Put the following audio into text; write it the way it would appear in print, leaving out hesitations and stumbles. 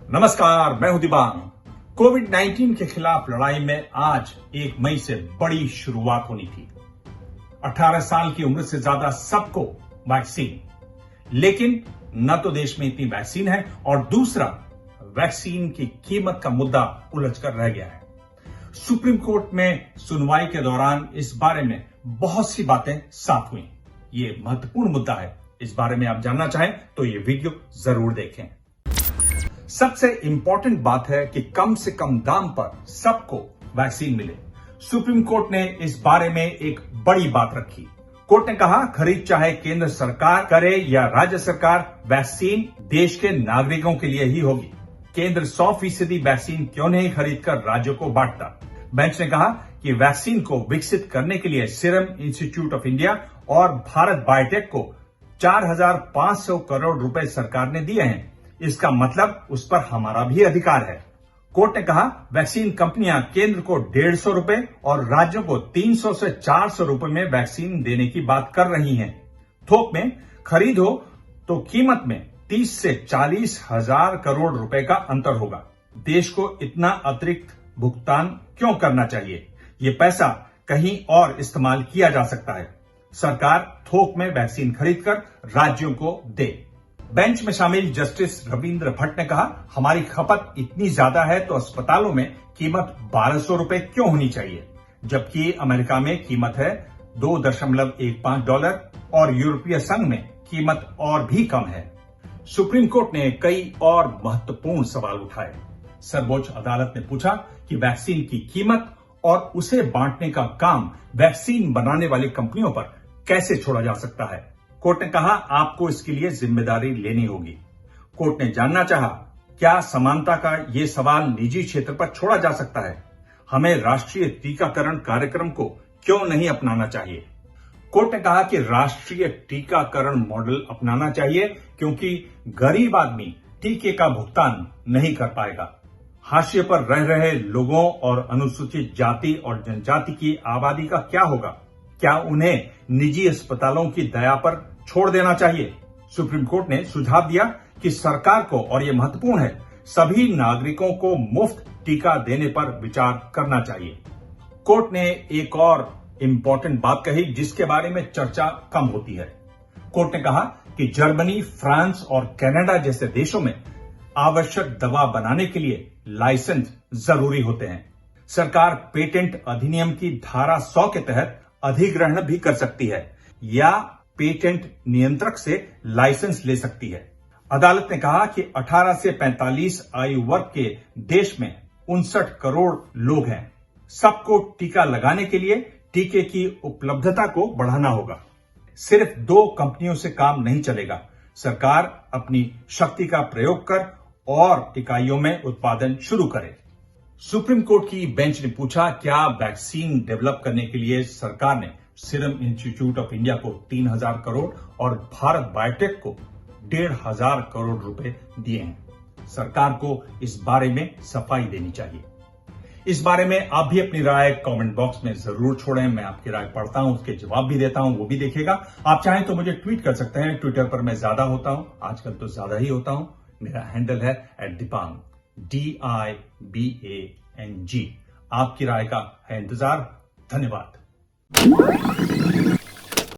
नमस्कार, मैं हूं दिबांग। कोविड-19 के खिलाफ लड़ाई में आज 1 मई से बड़ी शुरुआत होनी थी। 18 साल की उम्र से ज्यादा सबको वैक्सीन, लेकिन न तो देश में इतनी वैक्सीन है और दूसरा वैक्सीन की कीमत का मुद्दा उलझकर रह गया है। सुप्रीम कोर्ट में सुनवाई के दौरान इस बारे में बहुत सी बातें साफ हुई। ये महत्वपूर्ण मुद्दा है। इस बारे में आप जानना चाहें तो ये वीडियो जरूर देखें। सबसे इंपॉर्टेंट बात है कि कम से कम दाम पर सबको वैक्सीन मिले। सुप्रीम कोर्ट ने इस बारे में एक बड़ी बात रखी। कोर्ट ने कहा, खरीद चाहे केंद्र सरकार करे या राज्य सरकार, वैक्सीन देश के नागरिकों के लिए ही होगी। केंद्र 100% वैक्सीन क्यों नहीं खरीदकर राज्यों को बांटता। बेंच ने कहा कि वैक्सीन को विकसित करने के लिए सीरम इंस्टीट्यूट ऑफ इंडिया और भारत बायोटेक को 4,500 करोड़ रुपए सरकार ने दिए हैं। इसका मतलब उस पर हमारा भी अधिकार है। कोर्ट ने कहा, वैक्सीन कंपनियां केंद्र को 150 रुपए और राज्यों को 300 से 400 रुपए में वैक्सीन देने की बात कर रही हैं। थोक में खरीद हो तो कीमत में 30 से 40 हजार करोड़ रुपए का अंतर होगा। देश को इतना अतिरिक्त भुगतान क्यों करना चाहिए? ये पैसा कहीं और इस्तेमाल किया जा सकता है। सरकार थोक में वैक्सीन खरीदकर राज्यों को दे। बेंच में शामिल जस्टिस रविंद्र भट्ट ने कहा, हमारी खपत इतनी ज्यादा है तो अस्पतालों में कीमत 1200 रुपए क्यों होनी चाहिए, जबकि अमेरिका में कीमत है $2.15 और यूरोपीय संघ में कीमत और भी कम है। सुप्रीम कोर्ट ने कई और महत्वपूर्ण सवाल उठाए। सर्वोच्च अदालत ने पूछा कि वैक्सीन की कीमत और उसे बांटने का काम वैक्सीन बनाने वाली कंपनियों पर कैसे छोड़ा जा सकता है। कोर्ट ने कहा, आपको इसके लिए जिम्मेदारी लेनी होगी। कोर्ट ने जानना चाहा, क्या समानता का ये सवाल निजी क्षेत्र पर छोड़ा जा सकता है? हमें राष्ट्रीय टीकाकरण कार्यक्रम को क्यों नहीं अपनाना चाहिए? कोर्ट ने कहा कि राष्ट्रीय टीकाकरण मॉडल अपनाना चाहिए क्योंकि गरीब आदमी टीके का भुगतान नहीं कर पाएगा। हाशिए पर रह रहे लोगों और अनुसूचित जाति और जनजाति की आबादी का क्या होगा? क्या उन्हें निजी अस्पतालों की दया पर छोड़ देना चाहिए? सुप्रीम कोर्ट ने सुझाव दिया कि सरकार को, और यह महत्वपूर्ण है, सभी नागरिकों को मुफ्त टीका देने पर विचार करना चाहिए। कोर्ट ने एक और इंपॉर्टेंट बात कही जिसके बारे में चर्चा कम होती है। कोर्ट ने कहा कि जर्मनी, फ्रांस और कनाडा जैसे देशों में आवश्यक दवा बनाने के लिए लाइसेंस जरूरी होते हैं। सरकार पेटेंट अधिनियम की धारा 100 के तहत अधिग्रहण भी कर सकती है या पेटेंट नियंत्रक से लाइसेंस ले सकती है। अदालत ने कहा कि 18 से 45 आयु वर्ग के देश में 59 करोड़ लोग हैं। सबको टीका लगाने के लिए टीके की उपलब्धता को बढ़ाना होगा। सिर्फ 2 कंपनियों से काम नहीं चलेगा। सरकार अपनी शक्ति का प्रयोग कर और इकाइयों में उत्पादन शुरू करे। सुप्रीम कोर्ट की बेंच ने पूछा, क्या वैक्सीन डेवलप करने के लिए सरकार ने सीरम इंस्टीट्यूट ऑफ इंडिया को 3,000 करोड़ और भारत बायोटेक को 1,500 करोड़ रुपए दिए हैं? सरकार को इस बारे में सफाई देनी चाहिए। इस बारे में आप भी अपनी राय कमेंट बॉक्स में जरूर छोड़ें। मैं आपकी राय पढ़ता हूं, उसके जवाब भी देता हूं, वो भी देखिएगा। आप चाहें तो मुझे ट्वीट कर सकते हैं। ट्विटर पर मैं ज्यादा होता हूं, आजकल तो ज्यादा ही होता हूं। मेरा हैंडल है @दिबांग, DIBANG। आपकी राय का है इंतजार। धन्यवाद।